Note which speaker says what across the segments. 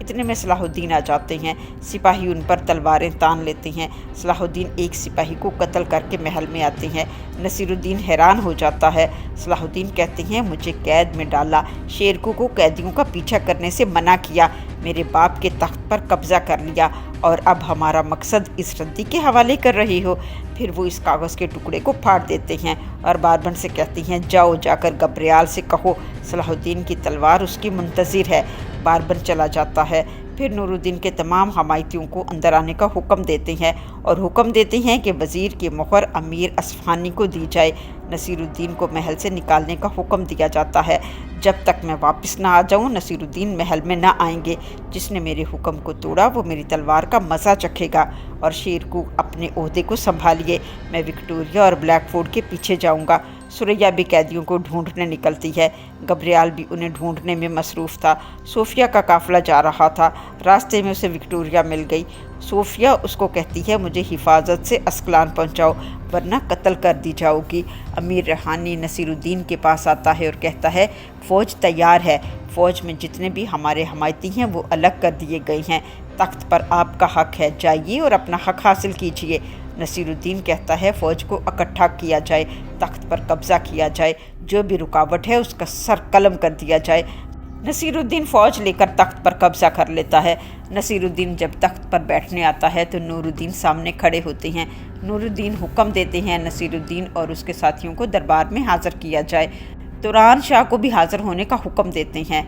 Speaker 1: اتنے میں صلاح الدین آ جاتے ہیں۔ سپاہی ان پر تلواریں تان لیتے ہیں۔ صلاح الدین ایک سپاہی کو قتل کر کے محل میں آتے ہیں۔ نصیر الدین حیران ہو جاتا ہے۔ صلاح الدین کہتے ہیں مجھے قید میں ڈالا، شیرکو کو قیدیوں کا پیچھا کرنے سے منع کیا، میرے باپ کے تخت پر قبضہ کر لیا اور اب ہمارا مقصد اس ردی کے حوالے کر رہی ہو۔ پھر وہ اس کاغذ کے ٹکڑے کو پھاڑ دیتے ہیں اور باربن سے کہتی ہیں جاؤ جا کر گبریال سے کہو صلاح الدین کی تلوار اس کی منتظر ہے۔ باربن چلا جاتا ہے۔ پھر نور الدین کے تمام حمایتیوں کو اندر آنے کا حکم دیتے ہیں اور حکم دیتے ہیں کہ وزیر کی مہر امیر اصفہانی کو دی جائے۔ نصیر الدین کو محل سے نکالنے کا حکم دیا جاتا ہے۔ جب تک میں واپس نہ آ جاؤں نصیر الدین محل میں نہ آئیں گے۔ جس نے میرے حکم کو توڑا وہ میری تلوار کا مزہ چکھے گا اور شیرکو اپنے عہدے کو سنبھالیے، میں وکٹوریہ اور بلیک فورٹ کے پیچھے جاؤں گا۔ سریا بھی قیدیوں کو ڈھونڈنے نکلتی ہے۔ گبریال بھی انہیں ڈھونڈنے میں مصروف تھا۔ صوفیہ کا قافلہ جا رہا تھا۔ راستے میں اسے وکٹوریہ مل گئی۔ صوفیہ اس کو کہتی ہے مجھے حفاظت سے اسکلان پہنچاؤ ورنہ قتل کر دی جاؤ گی۔ امیر ریحانی نصیر الدین کے پاس آتا ہے اور کہتا ہے فوج تیار ہے، فوج میں جتنے بھی ہمارے حمایتی ہیں وہ الگ کر دیے گئے ہیں، تخت پر آپ کا حق ہے، جائیے اور اپنا حق حاصل کیجیے۔ نصیر الدین کہتا ہے فوج کو اکٹھا کیا جائے، تخت پر قبضہ کیا جائے، جو بھی رکاوٹ ہے اس کا سر قلم کر دیا جائے۔ نصیر الدین فوج لے کر تخت پر قبضہ کر لیتا ہے۔ نصیر الدین جب تخت پر بیٹھنے آتا ہے تو نور الدین سامنے کھڑے ہوتے ہیں۔ نور الدین حکم دیتے ہیں نصیر الدین اور اس کے ساتھیوں کو دربار میں حاضر کیا جائے۔ توران شاہ کو بھی حاضر ہونے کا حکم دیتے ہیں۔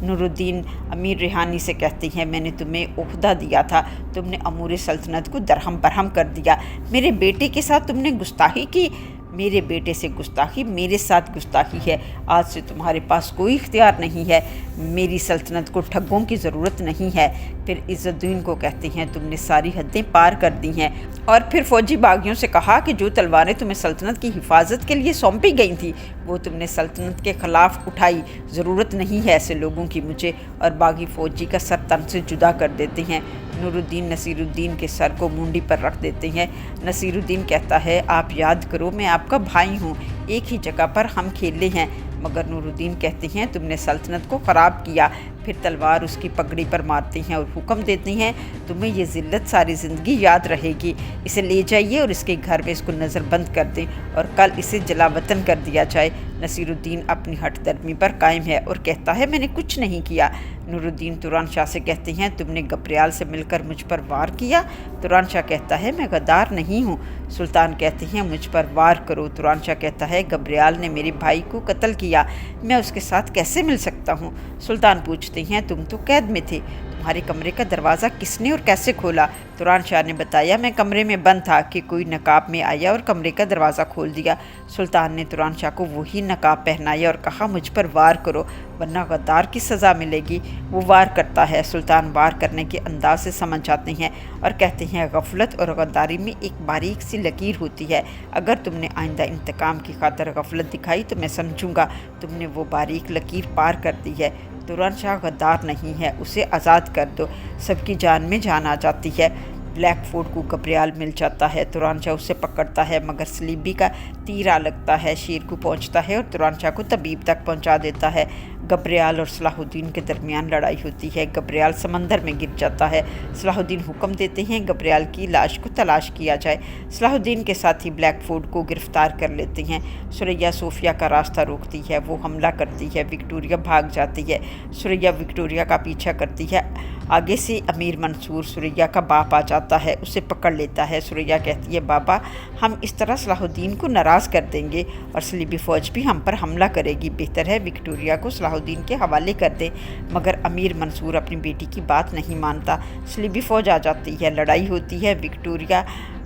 Speaker 1: نور الدین امیر ریحانی سے کہتے ہیں میں نے تمہیں عہدہ دیا تھا، تم نے امور سلطنت کو درہم برہم کر دیا، میرے بیٹے کے ساتھ تم نے گستاخی کی، میرے بیٹے سے گستاخی میرے ساتھ گستاخی ہے، آج سے تمہارے پاس کوئی اختیار نہیں ہے، میری سلطنت کو ٹھگوں کی ضرورت نہیں ہے۔ پھر عز الدین کو کہتے ہیں تم نے ساری حدیں پار کر دی ہیں، اور پھر فوجی باغیوں سے کہا کہ جو تلواریں تمہیں سلطنت کی حفاظت کے لیے سونپی گئی تھیں وہ تم نے سلطنت کے خلاف اٹھائی، ضرورت نہیں ہے ایسے لوگوں کی مجھے، اور باغی فوجی کا سر تن سے جدا کر دیتے ہیں۔ نور الدین نصیر الدین کے سر کو مونڈی پر رکھ دیتے ہیں۔ نصیر الدین کہتا ہے آپ یاد کرو میں آپ کا بھائی ہوں، ایک ہی جگہ پر ہم کھیلے ہیں، مگر نور الدین کہتے ہیں تم نے سلطنت کو خراب کیا۔ پھر تلوار اس کی پگڑی پر مارتے ہیں اور حکم دیتے ہیں تمہیں یہ ذلت ساری زندگی یاد رہے گی، اسے لے جائیے اور اس کے گھر میں اس کو نظر بند کر دیں اور کل اسے جلا وطن کر دیا جائے۔ نصیر الدین اپنی ہٹ درمی پر قائم ہے اور کہتا ہے میں نے کچھ نہیں کیا۔ نور الدین توران شاہ سے کہتے ہیں تم نے گبریال سے مل کر مجھ پر وار کیا؟ توران شاہ کہتا ہے میں غدار نہیں ہوں۔ سلطان کہتے ہیں مجھ پر وار کرو۔ توران شاہ کہتا ہے گبریال نے میرے بھائی کو قتل کیا، میں اس کے ساتھ کیسے مل سکتا ہوں؟ سلطان پوچھتے ہیں تم تو قید میں تھے، تمہارے کمرے کا دروازہ کس نے اور کیسے کھولا؟ توران شاہ نے بتایا میں کمرے میں بند تھا کہ کوئی نقاب میں آیا اور کمرے کا دروازہ کھول دیا۔ سلطان نے توران شاہ کو وہی نقاب پہنایا اور کہا مجھ پر وار کرو ورنہ غدار کی سزا ملے گی۔ وہ وار کرتا ہے۔ سلطان وار کرنے کے انداز سے سمجھ جاتے ہیں اور کہتے ہیں غفلت اور غداری میں ایک باریک سی لکیر ہوتی ہے، اگر تم نے آئندہ انتقام کی خاطر غفلت دکھائی تو میں سمجھوں گا تم نے وہ باریک لکیر پار کر دی ہے۔ توران شاہ غدار نہیں ہے، اسے آزاد کر دو۔ سب کی جان میں جان آ جاتی ہے۔ بلیک فورٹ کو گبریال مل جاتا ہے۔ توران شاہ اسے پکڑتا ہے مگر سلیبی کا تیر آ لگتا ہے، شیرکو پہنچتا ہے اور توران شاہ کو طبیب تک پہنچا دیتا ہے۔ گبریال اور صلاح الدین کے درمیان لڑائی ہوتی ہے۔ گبریال سمندر میں گر جاتا ہے۔ صلاح الدین حکم دیتے ہیں گبریال کی لاش کو تلاش کیا جائے۔ صلاح الدین کے ساتھی بلیک فورٹ کو گرفتار کر لیتے ہیں۔ سریا صوفیہ کا راستہ روکتی ہے، وہ حملہ کرتی ہے، وکٹوریہ بھاگ جاتی ہے۔ سریا وکٹوریہ کا پیچھا کرتی ہے، آگے سے امیر منصور سریا کا باپ آ جاتا ہے، اسے پکڑ لیتا ہے۔ سریا کہتی ہے بابا ہم اس طرح صلاح الدین کو ناراض کر دیں گے اور صلیبی فوج بھی ہم پر حملہ کرے گی، بہتر ہے وکٹوریہ کو صلاح الدین کے حوالے کر دیں، مگر امیر منصور اپنی بیٹی کی بات نہیں مانتا۔ صلیبی فوج آ جاتی ہے، لڑائی ہوتی ہے، وکٹوریہ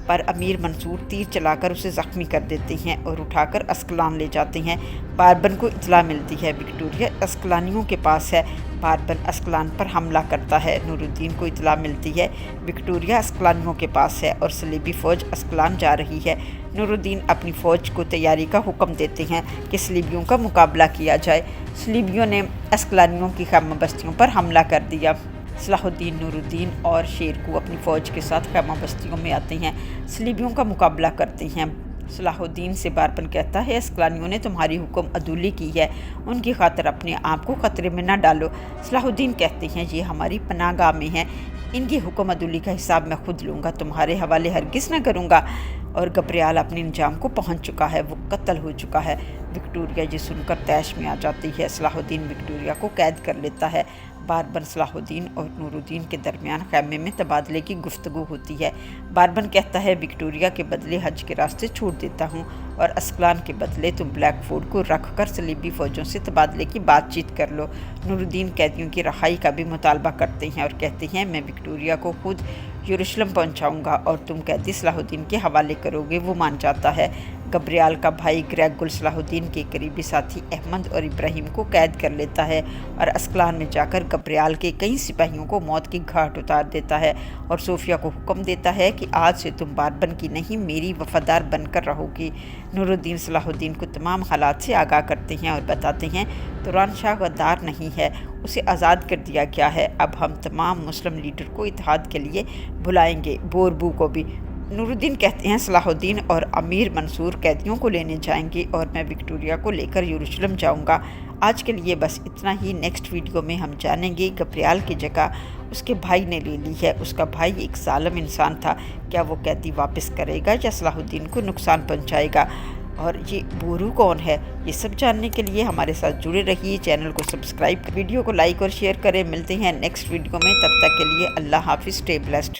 Speaker 1: پر امیر منصور تیر چلا کر اسے زخمی کر دیتے ہیں اور اٹھا کر اسکلان لے جاتے ہیں۔ باربن کو اطلاع ملتی ہے وکٹوریہ اسکلانیوں کے پاس ہے۔ باربن اسکلان پر حملہ کرتا ہے۔ نور الدین کو اطلاع ملتی ہے وکٹوریہ اسکلانیوں کے پاس ہے اور صلیبی فوج اسکلان جا رہی ہے۔ نور الدین اپنی فوج کو تیاری کا حکم دیتے ہیں کہ صلیبیوں کا مقابلہ کیا جائے۔ صلیبیوں نے اسکلانیوں کی خیمہ بستیوں پر حملہ کر دیا۔ صلاح الدین، نور الدین اور شیرکو اپنی فوج کے ساتھ خیمہ بستیوں میں آتے ہیں، صلیبیوں کا مقابلہ کرتے ہیں۔ صلاح الدین سے باربن کہتا ہے اسکلانیوں نے تمہاری حکم عدولی کی ہے، ان کی خاطر اپنے آپ کو خطرے میں نہ ڈالو۔ صلاح الدین کہتے ہیں یہ ہماری پناہ گاہ میں ہیں، ان کی حکم عدولی کا حساب میں خود لوں گا، تمہارے حوالے ہرگز نہ کروں گا۔ اور گبریال اپنے انجام کو پہنچ چکا ہے، وہ قتل ہو چکا ہے۔ وکٹوریہ یہ سن کر طیش میں آ جاتی ہے۔ صلاح الدین وکٹوریہ کو قید کر لیتا ہے۔ باربن، صلاح الدین اور نور الدین کے درمیان خیمے میں تبادلے کی گفتگو ہوتی ہے۔ باربن کہتا ہے وکٹوریہ کے بدلے حج کے راستے چھوڑ دیتا ہوں اور اسکلان کے بدلے تم بلیک فورٹ کو رکھ کر صلیبی فوجوں سے تبادلے کی بات چیت کر لو۔ نور الدین قیدیوں کی رہائی کا بھی مطالبہ کرتے ہیں اور کہتے ہیں میں وکٹوریہ کو خود یروشلم پہنچاؤں گا اور تم قیدی صلاح الدین کے حوالے کرو گے۔ وہ مان جاتا ہے۔ گبریال کا بھائی گریگل صلاح الدین کے قریبی ساتھی احمد اور ابراہیم کو قید کر لیتا ہے اور اسکلان میں جا کر گبریال کے کئی سپاہیوں کو موت کی گھاٹ اتار دیتا ہے اور صوفیہ کو حکم دیتا ہے کہ آج سے تم باربن کی نہیں میری وفادار بن کر رہو گی۔ نور الدین صلاح الدین کو تمام حالات سے آگاہ کرتے ہیں اور بتاتے ہیں توران شاہ غدار نہیں ہے، اسے آزاد کر دیا گیا ہے، اب ہم تمام مسلم لیڈر کو اتحاد کے لیے بلائیں گے، بوربو کو بھی۔ نور الدین کہتے ہیں صلاح الدین اور امیر منصور قیدیوں کو لینے جائیں گے اور میں وکٹوریہ کو لے کر یروشلم جاؤں گا۔ آج کے لیے بس اتنا ہی۔ نیکسٹ ویڈیو میں ہم جانیں گے گبریال کی جگہ اس کے بھائی نے لے لی ہے۔ اس کا بھائی ایک ظالم انسان تھا، کیا وہ قیدی واپس کرے گا یا صلاح الدین کو نقصان پہنچائے گا؟ اور یہ بورو کون ہے؟ یہ سب جاننے کے لیے ہمارے ساتھ جڑے رہیے، چینل کو سبسکرائب، ویڈیو کو لائک اور شیئر کریں۔ ملتے ہیں نیکسٹ ویڈیو میں، تب تک کے لیے اللہ حافظ، اسٹے بلیسڈ۔